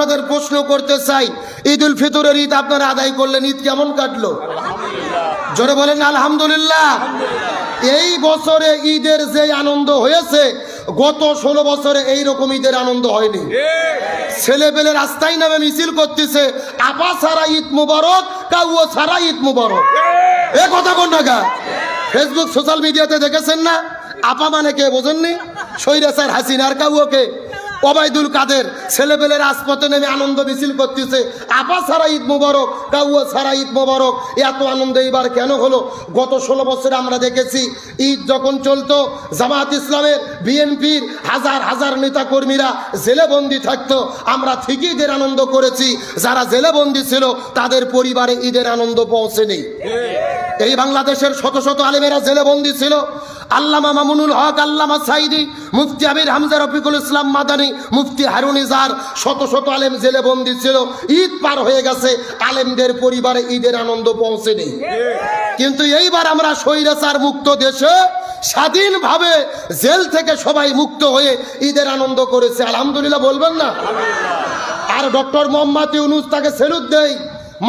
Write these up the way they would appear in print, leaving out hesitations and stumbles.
আপনাদের প্রশ্ন করতে চাই, ঈদুল ফিতরের ঈদ আপনারা আদায় করলেন, ঈদ কেমন কাটলো? জোরে বলেন আলহামদুলিল্লাহ। এই বছরে ঈদের যে আনন্দ হয়েছে, গত 16 বছরে এইরকম ঈদের আনন্দ হয়নি। ছেলে পেলে রাস্তায় নামে মিছিল করতেছে, আপা ছাড়া ঈদ মুবারক, কাউও ছাড়া ঈদ মুবারক। এ কথা কোন টাকা? ফেসবুক সোশ্যাল মিডিয়াতে দেখেছেন না? আপা মানে কে বোঝেননি? স্বৈরাচার হাসিনার কাউকে ওবায়দুল কাদের ছেলে পেলে রাজপথে নেমে আনন্দ মিছিল করতেছে, আপা ছাড়া ঈদ মুবারক, কাউও ছাড়া ঈদ মুবারক। এত আনন্দ এবার কেন হলো? গত 16 বছরে আমরা দেখেছি, ঈদ যখন চলতো, জামাত ইসলামের, বিএনপির হাজার হাজার নেতা কর্মীরা জেলে বন্দি থাকতো, আমরা ঠিকই ঈদের আনন্দ করেছি। যারা জেলে বন্দি ছিল তাদের পরিবারে ঈদের আনন্দ পৌঁছেনি। এই বাংলাদেশের শত শত আলেমেরা জেলে বন্দি ছিল। আল্লামা মামুনুল হক, আল্লামা সাইদি, মুফতি আমির হামজা রফিকুল ইসলাম মাদানী, মুফতি হারুন ইজার, শত শত আলেম জেলে বন্দি ছিল। ঈদ পার হয়ে গেছে, আলেমদের পরিবারে ঈদের আনন্দ পৌঁছেনি। কিন্তু এইবার আমরা স্বৈরাচার মুক্ত দেশে স্বাধীনভাবে জেল থেকে সবাই মুক্ত হয়ে ঈদের আনন্দ করেছে। আলহামদুলিল্লাহ বলবেন না? আর ডক্টর মোহাম্মদ ইউনূস, তাকে সেলুট দেই।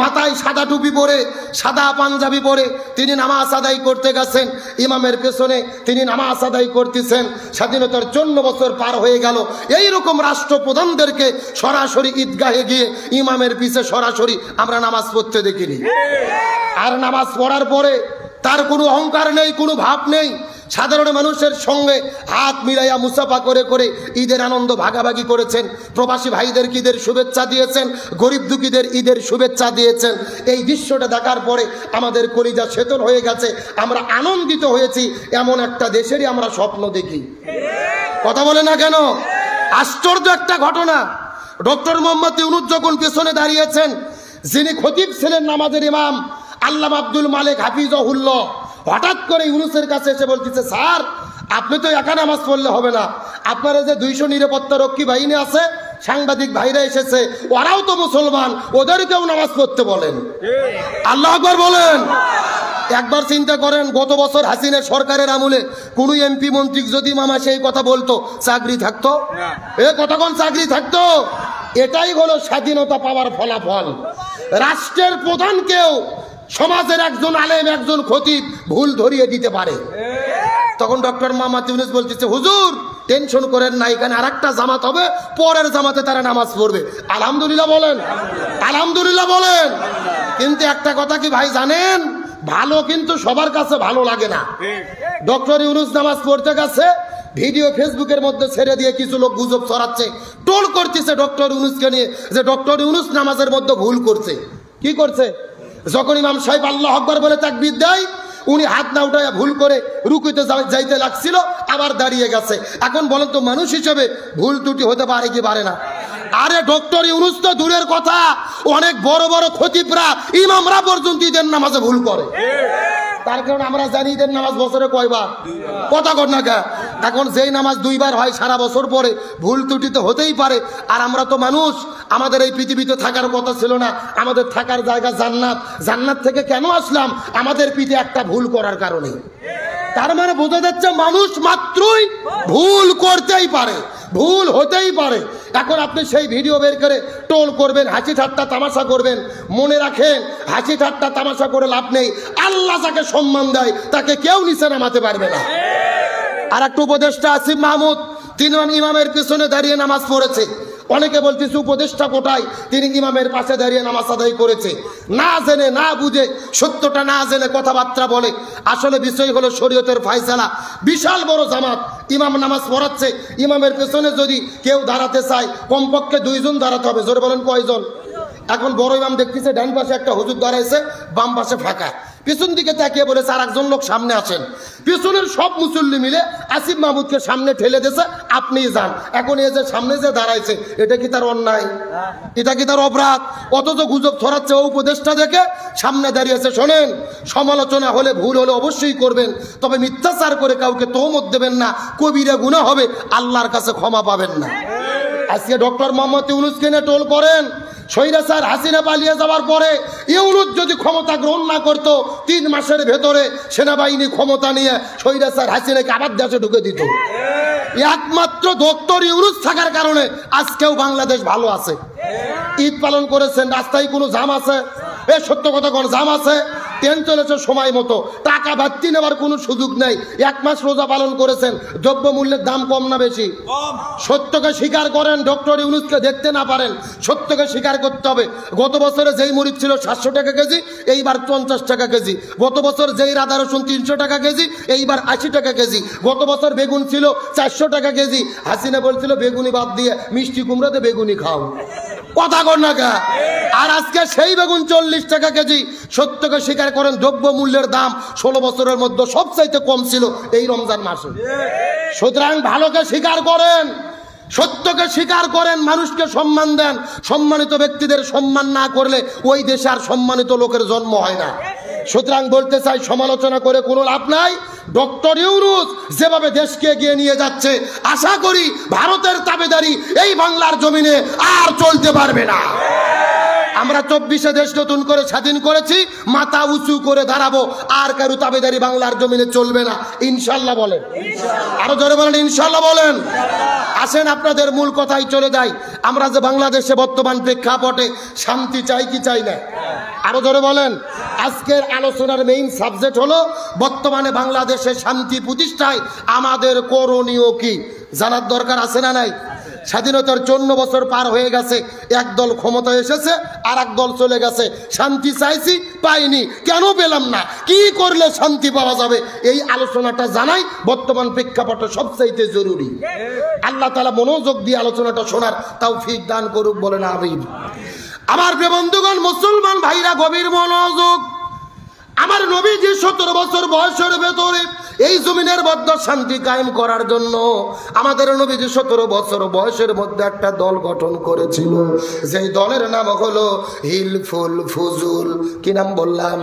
মাথায় সাদা টুপি পরে, সাদা পাঞ্জাবি পরে তিনি নামাজ আদায় করতে গেছেন, ইমামের পেছনে তিনি নামাজ আদায় করতেছেন। স্বাধীনতার 54 বছর পার হয়ে গেল, এইরকম রাষ্ট্রপ্রধানদেরকে সরাসরি ঈদগাহে গিয়ে ইমামের পিছে সরাসরি আমরা নামাজ পড়তে দেখিনি। আর নামাজ পড়ার পরে তার কোনো অহংকার নেই, কোনো ভাব নেই। সাধারণ মানুষের সঙ্গে হাত মিলাইয়া মুসাফা করে করে ঈদের আনন্দ ভাগাভাগি করেছেন। প্রবাসী ভাইদেরকে ঈদের শুভেচ্ছা দিয়েছেন, গরিব দুঃখীদের ঈদের শুভেচ্ছা দিয়েছেন। এই দৃশ্যটা দেখার পরে আমাদের কলিজা শীতল হয়ে গেছে, আমরা আনন্দিত হয়েছি। এমন একটা দেশেরই আমরা স্বপ্ন দেখি। কথা বলে না কেন? আশ্চর্য একটা ঘটনা। ডক্টর মোহাম্মদ ইউনূস যখন পেছনে দাঁড়িয়েছেন, যিনি খতিব ছিলেন, নামাজের ইমাম আল্লামা আব্দুল মালিক হাফিজাহুল্লাহ, হঠাৎ করে ইউনূসের কাছে এসে বলতেছে, স্যার আপনি তো একা নামাজ পড়লে হবে না, আপনারা যে 200 নিরাপত্তা রক্ষী বাহিনী আছে, সাংবাদিক ভাইরা এসেছে, ওরাও তো মুসলমান, ওদেরকেও নামাজ পড়তে বলেন। আল্লাহু আকবার বলেন। একবার চিন্তা করেন, গত বছর হাসিনা সরকারের আমলে কোন এমপি মন্ত্রী যদি মামা সেই কথা বলতো, চাকরি থাকতো? এ কতক্ষণ চাকরি থাকতো? এটাই হলো স্বাধীনতা পাওয়ার ফলাফল। রাষ্ট্রের প্রধানকেও সমাজের একজন আলেম, একজন খতিব ভুল ধরিয়ে দিতে পারে। তখন ডক্টর মোহাম্মদ ইউনূস বলতেছে, হুজুর টেনশন করেন না, এখানে আরেকটা জামাত হবে, পরের জামাতে তারা নামাজ পড়বে। আলহামদুলিল্লাহ বলেন, আলহামদুলিল্লাহ বলেন। কিন্তু একটা কথা কি ভাই জানেন, ভালো কিন্তু সবার কাছে ভালো লাগে না। ডক্টর ইউনূস নামাজ পড়তে গেছে, ভিডিও ফেসবুকের মধ্যে ছেড়ে দিয়ে কিছু লোক গুজব ছড়াচ্ছে, টোল করতেছে ডক্টর ইউনূসকে নিয়ে, যে ডক্টর ইউনূস নামাজের মধ্যে ভুল করছে। কি করছে? যখন ইমাম সাহেব আল্লাহু আকবার বলে তাকবীর দেয়, উনি হাত না উঠাইয়া ভুল করে রুকুতে যাইতে লাগছিল, আবার দাঁড়িয়ে গেছে। এখন বলেন তো, মানুষ হিসেবে ভুল ত্রুটি হতে পারে কি পারে না? আরে ডক্টর ইউনূস তো দূরের কথা, অনেক বড় বড় খতিবরা, ইমামরা পর্যন্ত ঈদের নামাজে ভুল করে। তার কারণে আমরা জানি ঈদের নামাজ বছরে কয়বার? কথা কর না কে? এখন যেই নামাজ 2 বার হয় সারা বছর পরে, ভুল ত্রুটি তো হতেই পারে। আর আমরা তো মানুষ, আমাদের এই পৃথিবীতে থাকার কথা ছিল না, আমাদের থাকার জায়গা জান্নাত। জান্নাত থেকে কেন আসলাম? আমাদের পিঠে একটা ভুল করার কারণে। তার মানে বোঝা যাচ্ছে মানুষ মাত্রই ভুল করতেই পারে, ভুল হতেই পারে। এখন আপনি সেই ভিডিও বের করে টোল করবেন, হাসি ঠাট্টা তামাশা করবেন। মনে রাখেন, হাসি ঠাট্টা তামাশা করে লাভ নেই। আল্লাহ যাকে সম্মান দেয় তাকে কেউ নিচে নামাতে পারবে না। আর একটা উপদেষ্টা আসিফ মাহমুদ, তিনি ইমামের পিছনে দাঁড়িয়ে নামাজ পড়েছে। অনেকে বলতেছে উপদেষ্টা কোটায়, তিনি ইমামের পাশে দাঁড়িয়ে নামাজ আদায় করেছে। না জেনে, না বুঝে, সত্যটা না জেনে কথাবার্তা বলে। আসলে বিষয় হলো শরীয়তের ফায়সালা। বিশাল বড় জামাত, ইমাম নামাজ পড়াচ্ছে, ইমামের পেছনে যদি কেউ দাঁড়াতে চায়, কমপক্ষে 2 জন দাঁড়াতে হবে। জোরে বলেন কয়জন? এখন বড় ইমাম দেখতেছে ডান পাশে একটা হুজুর দাঁড়াইছে, বাম পাশে ফাঁকা। পিছন দিকে তাকিয়ে বলেছে, আর একজন লোক সামনে আসেন। পিছনের সব মুসল্লি মিলে আসিফ মাহমুদকে সামনে ঠেলে দিয়েছে, আপনিই যান। এখন এই যে সামনে যে দাঁড়াইছে, এটা কি তার অন্যায়? এটা কি তার অপরাধ? অথচ গুজব ছড়াচ্ছে ও উপদেষ্টা দেখে সামনে দাঁড়িয়েছে। শোনেন, সমালোচনা হলে, ভুল হলে অবশ্যই করবেন, তবে মিথ্যাচার করে কাউকে তহমত দেবেন না, কবিরা গুনাহ হবে, আল্লাহর কাছে ক্ষমা পাবেন না। আজকে ডক্টর মোহাম্মদ ইউনূসকে নিয়ে টোল করেন। স্বৈরাচার হাসিনা পালিয়ে যাওয়ার পরে ইউনূস যদি ক্ষমতা গ্রহণ না করতো, 3 মাসের ভেতরে সেনাবাহিনী ক্ষমতা নিয়ে স্বৈরাচার হাসিনাকে আবার দেশে ঢুকে দিত। একমাত্র ডক্টর ইউনূস থাকার কারণে আজকেও বাংলাদেশ ভালো আছে। ঈদ পালন করেছেন, রাস্তায় কোনো জাম আছে? এ সত্য কথা কোন জাম আছে? ট্রেন চলেছে সময় মতো, টাকা বাড়তি নেওয়ার কোনো সুযোগ নেই। 1 মাস রোজা পালন করেছেন, দ্রব্য মূল্যের দাম কম না বেশি? সত্যকে স্বীকার করেন। ডক্টর ইউনূসকে দেখতে না পারেন, সত্যকে স্বীকার করতে হবে। গত বছরে যেই মরিচ ছিল 700 টাকা কেজি, এইবার 50 টাকা কেজি। গত বছর যেই আদা রসুন 300 টাকা কেজি, এইবার 80 টাকা কেজি। গত বছর বেগুন ছিল 400 টাকা কেজি। হাসিনা বলছিল বেগুনি বাদ দিয়ে মিষ্টি কুমড়াতে বেগুনি খাও। কথা কর না কা? আর আজকে সেই বেগুন 40 টাকা কেজি। সত্যকে স্বীকার করেন, দ্রব্য মূল্যের দাম 16 বছরের মধ্যে সবচাইতে কম ছিল এই রমজান মাসে। সুতরাং ভালোকে স্বীকার করেন, সত্যকে স্বীকার করেন, মানুষকে সম্মান দেন। সম্মানিত ব্যক্তিদের সম্মান না করলে ওই দেশে আর সম্মানিত লোকের জন্ম হয় না। সুতরাং বলতে চাই, সমালোচনা করে কোনো লাভ নাই। ডক্টর ইউনূস যেভাবে দেশকে এগিয়ে নিয়ে যাচ্ছে, আশা করি ভারতের তাবেদারি এই বাংলার জমিনে আর চলতে পারবে না। আমরা 24 দেশ নতুন করে স্বাধীন করেছি, মাথা উঁচু করে দাঁড়াবো। আর কারো তাবেদারি বাংলার জমিনে চলবে না, ইনশাল্লাহ বলেন। আরো জোরে বলেন ইনশাল্লাহ বলেন। আসেন আপনাদের মূল কথাই চলে যাই। আমরা যে বাংলাদেশে বর্তমান প্রেক্ষাপটে শান্তি চাই কি চাই না? আরো জোরে বলেন। আজকের আলোচনার মেইন সাবজেক্ট হলো বর্তমানে বাংলাদেশে শান্তি প্রতিষ্ঠায় আমাদের করণীয় কি, জানার দরকার আছে না নাই? স্বাধীনতার 54 বছর পার হয়ে গেছে, এক দল ক্ষমতায় এসেছে, আর এক দল চলে গেছে। শান্তি চাইছি, পাইনি, কেন পেলাম না, কি করলে শান্তি পাওয়া যাবে, এই আলোচনাটা জানাই বর্তমান প্রেক্ষাপটে সবচাইতে জরুরি। আল্লাহ তাআলা মনোযোগ দিয়ে আলোচনাটা শোনার তৌফিক দান করুক, বলেন আমিন। আমার প্রিয় বন্ধুগণ, মুসলমান ভাইরা গভীর মনোযোগ। আমার নবীজি 17 বছর বয়সের ভেতরে এই জমিনের মধ্যে শান্তি কায়েম করার জন্য আমাদের নবীজি 17 বছর বয়সের মধ্যে একটা দল গঠন করেছিল, যেই দলের নাম হলো হিলফুল ফুজুল। কি নাম বললাম?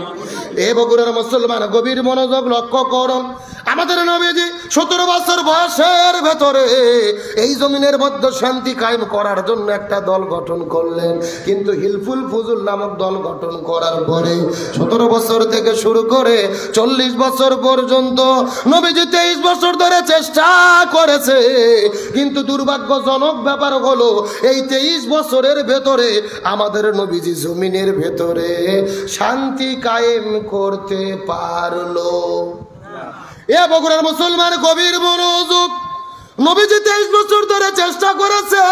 এ বগুড়ার মুসলমান গভীর মনোযোগ লক্ষ্য করুন। আমাদের নবীজি 17 বছর বয়সের ভেতরে এই জমিনের মধ্যে শান্তি কায়েম করার জন্য একটা দল গঠন করলেন। কিন্তু হিলফুল ফুজুল নামক দল গঠন করার পরে 17 বছর থেকে শুরু করে 40 বছর পর্যন্ত নবীজি 23 বছর ধরে চেষ্টা করেছে। কিন্তু দুর্ভাগ্যজনক ব্যাপার হলো, এই 23 বছরের ভেতরে আমাদের নবীজি জমিনের ভেতরে শান্তি কায়েম করতে পারলো। এ বগুড়ার মুসলমান গভীর মনোযোগ। নবীজি 23 বছর ধরে চেষ্টা করেছে,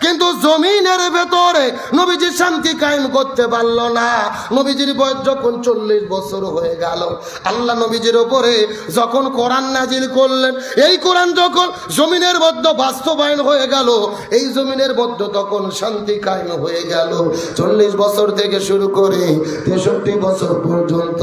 কিন্তু জমিনের ভেতরে নবীজি শান্তি কায়েম করতে পারল না। নবীজির বয়স যখন 40 বছর হয়ে গেল, আল্লাহ নবীজির উপরে যখন কোরআন নাজিল করলেন, এই কোরআন যখন জমিনের মধ্যে বাস্তবায়ন হয়ে গেল, এই জমিনের মধ্যে তখন শান্তি কায়েম হয়ে গেল। 40 বছর থেকে শুরু করে 63 বছর পর্যন্ত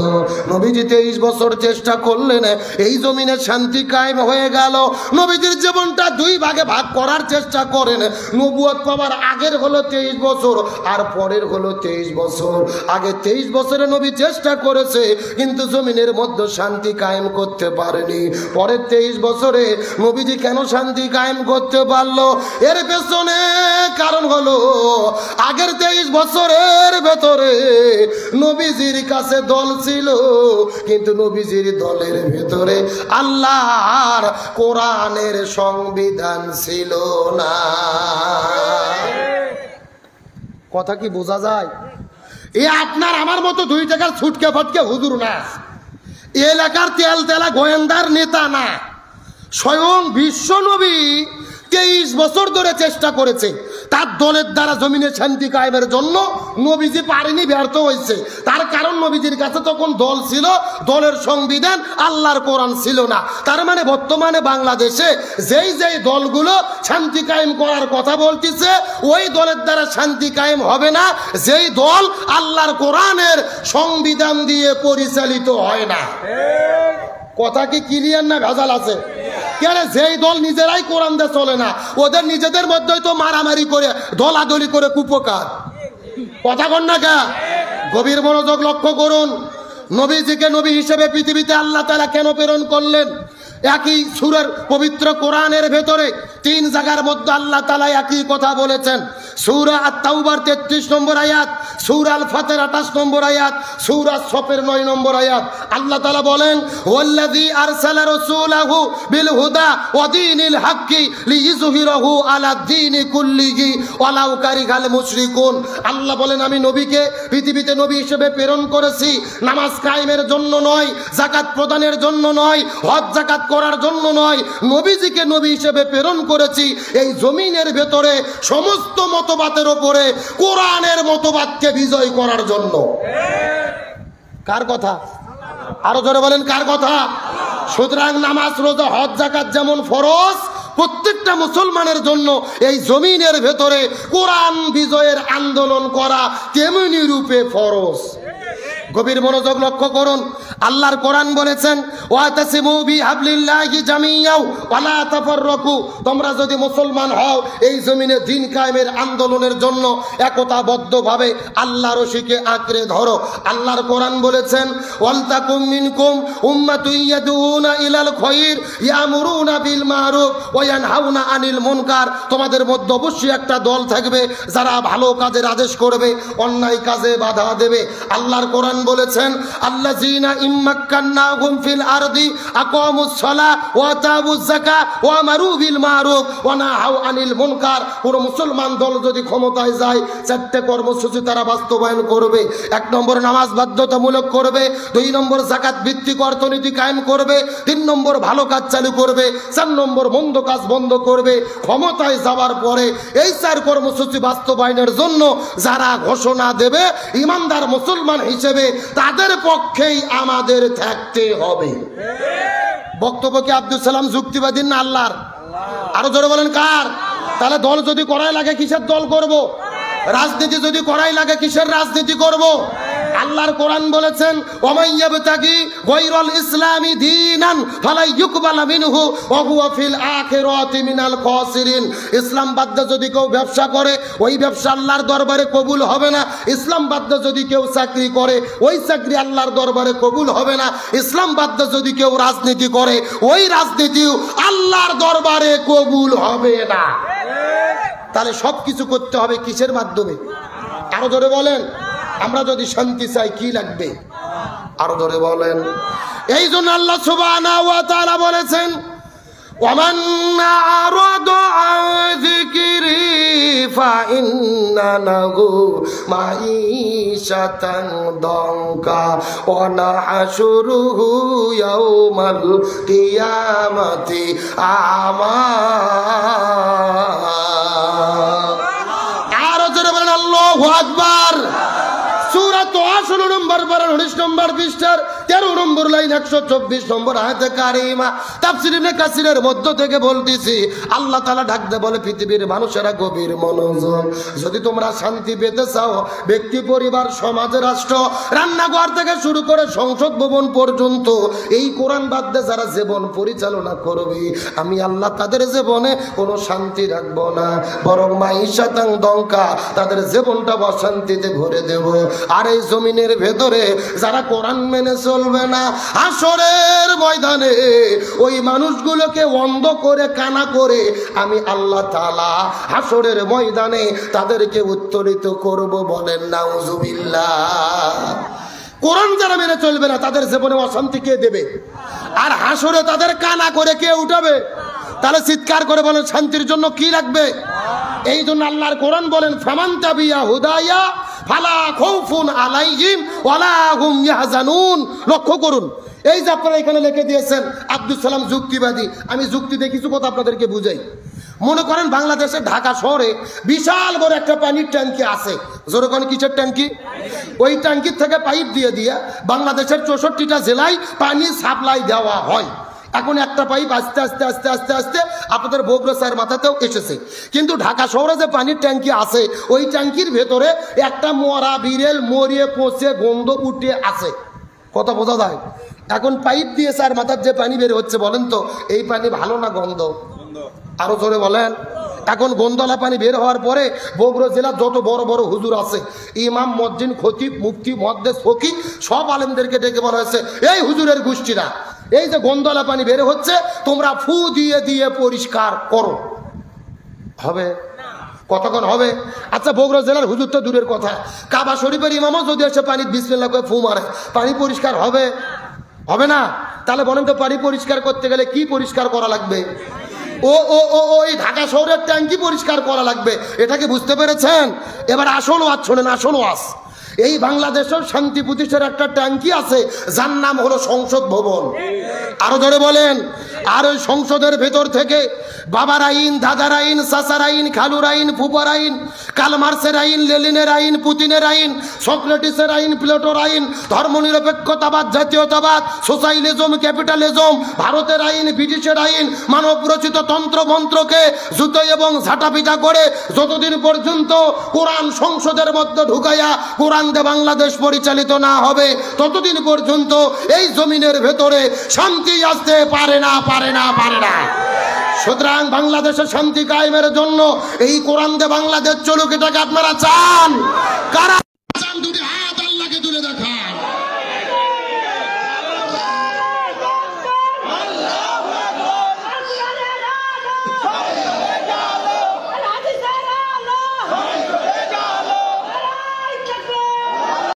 নবীজি 23 বছর চেষ্টা করলেন, এই জমিনে শান্তি কায়েম হয়ে গেল। নবীজির জীবনটা 2 ভাগে ভাগ করার চেষ্টা করেন। নবুয়ত পাওয়ার আগের হলো 23 বছর, আর পরের হলো 23 বছর। আগে 23 বছরে নবী চেষ্টা করেছে, কিন্তু জমিনের মধ্যে শান্তি কায়েম করতে পারেনি। পরের 23 বছরে নবীজি কেন শান্তি কায়েম করতে পারলো? এর পেছনে কারণ হলো, আগের 23 বছরের ভেতরে নবীজির কাছে দল ছিল, কিন্তু নবীজির দলের ভেতরে আল্লাহর কোরআনের সংবিধান ছিল না। কথা কি বোঝা যায়? এ আপনার আমার মতো 2 টাকার ছুটকে ফটকে হুজুর না, এলাকার তেল তেলা গোয়েন্দার নেতা না। স্বয়ং বিশ্ব নবী 23 বছর ধরে চেষ্টা করেছে তার দলের দ্বারা জমিনে শান্তি কায়েমের জন্য। নবীজি পারেনি, ব্যর্থ হয়েছে। তার কারণ নবীজির কাছে তখন দল ছিল, দলের সংবিধান আল্লাহর কোরআন ছিল না। তার মানে বর্তমানে বাংলাদেশে যেই যেই দলগুলো শান্তি কায়েম করার কথা বলতেছে, ওই দলের দ্বারা শান্তি কায়েম হবে না, যেই দল আল্লাহর কোরআনের সংবিধান দিয়ে পরিচালিত হয় না। কথা কি ক্লিয়ার না ভেজাল আছে? কেন? যেই দল নিজেরাই কোরআন দিয়ে চলে না, ওদের নিজেদের মধ্যেই তো মারামারি করে দলাদলি করে কুপকার। কথা কন না কে? গভীর মনোযোগ লক্ষ্য করুন। নবীজিকে নবী হিসেবে পৃথিবীতে আল্লাহ তাআলা কেন প্রেরণ করলেন? একই সূরার পবিত্র কোরআনের ভেতরে 3 জায়গার মধ্যে আল্লাহ তাআলা একই কথা বলেছেন। সূরা আত-তাওবার 33 নম্বর আয়াত, সূরা আল ফাতির 28 নম্বর আয়াত, সূরা সফের 9 নম্বর আয়াত। আল্লাহ তাআলা বলেন, ওয়াল্লাযী আরসালা রাসূলাহু বিল হুদা ওয়া দীনিল হাক্কি লিইযহিরাহু আলা দ্বীনি কুল্লিহি ওয়ালাউ কারিহাল মুশরিকুন। আল্লাহ বলেন, আমি নবীকে পৃথিবীতে নবী হিসেবে প্রেরণ করেছি নামাজ কায়েমের জন্য নয়, যাকাত প্রদানের জন্য নয়, হজ যাকাত করার জন্য নয়। নবীজিকে নবী হিসেবে প্রেরণ করেছি এই জমিনের ভেতরে সমস্ত মতবাদের উপরে কোরআনের মতবাদকে বিজয় করার জন্য। কার কথা? আরো জোরে বলেন, কার কথা? সুতরাং নামাজ, রোজা, হজ, যাকাত যেমন ফরজ প্রত্যেকটা মুসলমানের জন্য এই জমিনের ভেতরে কোরআন বিজয়ের আন্দোলন করা তেমনি রূপে ফরজ। গভীর মনোযোগ লক্ষ্য করুন, আল্লাহর কোরআন বলেছেন, ওয়াতাসিমু বিহাবলিল্লাহি জামিয়াও ওয়ালা তাফাররাকু। তোমরা যদি মুসলমান হও এই জমিনে দ্বীন কায়েমের আন্দোলনের জন্য একতাবদ্ধভাবে আল্লাহর রশিকে আঁকড়ে ধরো। আল্লাহর কোরআন বলেছেন, ওয়ালতাকুম মিনকুম উম্মাতুন ইয়াদউনা ইলাল খায়র ইয়ামুরুনা বিল মারুফ ওয়া ইয়ানহাউনা আনিল মুনকার। তোমাদের মধ্যে অবশ্যই একটা দল থাকবে যারা ভালো কাজের আদেশ করবে, অন্যায় কাজে বাধা দেবে। আল্লাহর কোরআন বলেছেন, আল্লাযীনা ইম্মাক্কান্নাহুম ফিল আরদি আকামুস সালাহ ওয়া আতাউজ যাকাত ওয়া আমারু বিল মারুফ ওয়া নাহাউ আনিল মুনকার। কোন মুসলমান দল যদি ক্ষমতায় যায় 4টে কর্মসূচি তারা বাস্তবায়ন করবে। 1 নম্বর নামাজ বাধ্যতামূলক করবে, 2 নম্বর যাকাত ভিত্তিক অর্থনীতি কায়েম করবে, 3 নম্বর ভালো কাজ চালু করবে, 4 নম্বর মন্দ কাজ বন্ধ করবে। ক্ষমতায় যাওয়ার পরে এই 4 কর্মসূচি বাস্তবায়নের জন্য যারা ঘোষণা দেবে ইমানদার মুসলমান হিসেবে তাদের পক্ষেই আমাদের থাকতে হবে। বক্তব্য কি আব্দুল সালাম যুক্তিবাদী না আল্লাহর? আরো জোরে বলেন, কার? তাহলে দল যদি করাই লাগে কিসের দল করব? রাজনীতি যদি করাই লাগে কিসের রাজনীতি করব? আল্লাহর কোরআন বলেছেন, ওয়ামাইয়াবতাগি গায়রাল ইসলামি দীনান ফালা ইউকবালা মিনহু ওয়া হুয়া ফিল আখিরাতি মিনাল খাসিরিন। ইসলাম বাদ দিয়ে যদি কেউ ব্যবসা করে ওই ব্যবসা আল্লাহর দরবারে কবুল হবে না। ইসলাম বাদ দিয়ে যদি কেউ চাকরি করে ওই চাকরি আল্লাহর দরবারে কবুল হবে না। ইসলাম বাদ দিয়ে যদি কেউ রাজনীতি করে ওই রাজনীতিও আল্লাহর দরবারে কবুল হবে না। তাহলে সবকিছু করতে হবে কিসের মাধ্যমে? আরো ধরে বলেন, আমরা যদি শান্তি চাই কি লাগবে? আরো ধরে বলেন। এই জন্য আল্লাহ সুবহানাহু ওয়া তাআলা বলেছেন, ওয়ামান আরাদা আন যিকরি ফাইন্না লাহু মাঈশাতান দানকা ওয়া নাহশুরুহু ইয়াওমাল কিয়ামাতি আমা। আরো জোরে বলেন আল্লাহু আকবার। সূরা তোহা 16 নম্বর পারা 19 নম্বর পৃষ্ঠার 13 নম্বর লাইন 124 নম্বর আয়াতে কারিমা। তাফসীর ইবনে কাসিরের মধ্য থেকে বলতেছি, আল্লাহ তাআলা ডাক দিয়ে বলে, পৃথিবীর মানুষেরা গভীর মনোযোগ, যদি তোমরা শান্তি পেতে চাও, ব্যক্তি, পরিবার, সমাজ, রাষ্ট্র, রান্নাঘর থেকে শুরু করে সংসদ ভবন পর্যন্ত এই কোরআন বাদ দিয়ে যারা জীবন পরিচালনা করবে, আমি আল্লাহ তাদের জীবনে কোনো শান্তি রাখবো না, বরং মাঈশাতান দঙ্কা, তাদের জীবনটা অশান্তিতে ভরে দেব। আর এই জমিনের ভেতরে যারা কোরআন মেনে চলবে না, হাসরের ময়দানে ওই মানুষগুলোকে অন্ধ করে কানা করে আমি আল্লাহ তাআলা হাসরের ময়দানে তাদেরকে উত্তরিত করব। বলেন নাউজুবিল্লাহ। কোরআন যারা মেনে চলবে না তাদের জীবনে অশান্তি কে দেবে? আর হাসরে তাদের কানা করে কে উঠাবে? তাহলে চিৎকার করে বলেন, শান্তির জন্য কি লাগবে? এই জন্য আল্লাহর কোরআন বলেন, ফামান তাবিয়া হুদায়া ফালা খাউফুন আলাইহিম ওয়ালা হুম ইয়াহজানুন। লক্ষ্য করুন, এই যে আপনারা এখানে লিখে দিয়েছেন আব্দুল সালাম যুক্তিবাদী, আমি যুক্তি দিয়ে কিছু কথা আপনাদেরকে বুঝাই। মনে করেন বাংলাদেশের ঢাকা শহরে বিশাল বড় একটা পানির ট্যাঙ্কি আছে। যেরকম কিসের ট্যাঙ্কি? ওই ট্যাঙ্কির থেকে পাইপ দিয়ে দিয়ে বাংলাদেশের 64টা জেলায় পানি সাপ্লাই দেওয়া হয়। এখন একটা পাইপ আস্তে আস্তে আস্তে আস্তে আস্তে আপনাদের বগুড়া স্যার মাথাতেও এসেছে। কিন্তু ঢাকা শহরে যে পানির ট্যাঙ্কি আছে ওই ট্যাঙ্কির ভেতরে একটা মরা বিড়েল মরিয়ে পচে গন্ধ উঠে আছে। কথা বোঝা যায়? এখন পাইপ দিয়ে স্যার মাথার যে পানি বের হচ্ছে, বলেন তো এই পানি ভালো না গন্ধ? আরো জোরে বলেন। এখন গন্ধলা পানি বের হওয়ার পরে বগুড়া জেলার যত বড় বড় হুজুর আছে, ইমাম, মুয়াজ্জিন, খতিব, মুফতি, মুহাদ্দিস, ফকিহ, সব আলেমদেরকে ডেকে বলা হয়েছে, এই হুজুরের গোষ্ঠীরা এই যে গন্ধলা পানি বের হচ্ছে, তোমরা ফু দিয়ে দিয়ে পরিষ্কার করো, হবে? কতক্ষণ হবে? আচ্ছা, বগুড়া জেলার হুজুর তো দূরের কথা, কাবা শরীফের ইমামও যদি এসে পানি বিসমিল্লাহ করে ফু মারে, পানি পরিষ্কার হবে? হবে না। তাহলে বলেন তো, পানি পরিষ্কার করতে গেলে কি পরিষ্কার করা লাগবে? ও ও ও ও এই ঢাকা শহরের ট্যাঙ্কি পরিষ্কার করা লাগবে। এটা কি বুঝতে পেরেছেন? এবার আসল ওয়াজ শোনেন, আসল ওয়াজ। এই বাংলাদেশের শান্তি প্রতিষ্ঠার একটা ট্যাঙ্কি আছে, যার নাম হলো সংসদ ভবন। আরো ধরে বলেন। আর ওই সংসদের ভেতর থেকে বাবার আইন, দাদার আইন, চাচার আইন, খালুর আইন, ফুপার আইন, কালমার্সের আইন, লেনিনের আইন, পুতিনের আইন, সক্রেটিসের আইন, প্লেটোর আইন, ধর্মনিরপেক্ষতাবাদ, জাতীয়তাবাদ, সোশ্যালিজম, ক্যাপিটালিজম, ভারতের আইন, ব্রিটিশের আইন, মানব রচিত তন্ত্র মন্ত্রকে জুতো এবং ঝাঁটাপিটা করে যতদিন পর্যন্ত কোরআন সংসদের মধ্যে ঢুকাইয়া কোরআন দিয়ে বাংলাদেশ পরিচালিত না হবে, ততদিন পর্যন্ত এই জমিনের ভেতরে শান্তি আসতে পারে না, পারে না, পারে না। সুতরাং বাংলাদেশের শান্তি কায়েমের জন্য এই কোরআন দিয়ে বাংলাদেশ চলুক, এটাকে আপনারা চান? কারা চান? দুটি হাত আল্লাহকে তুলে দেখা।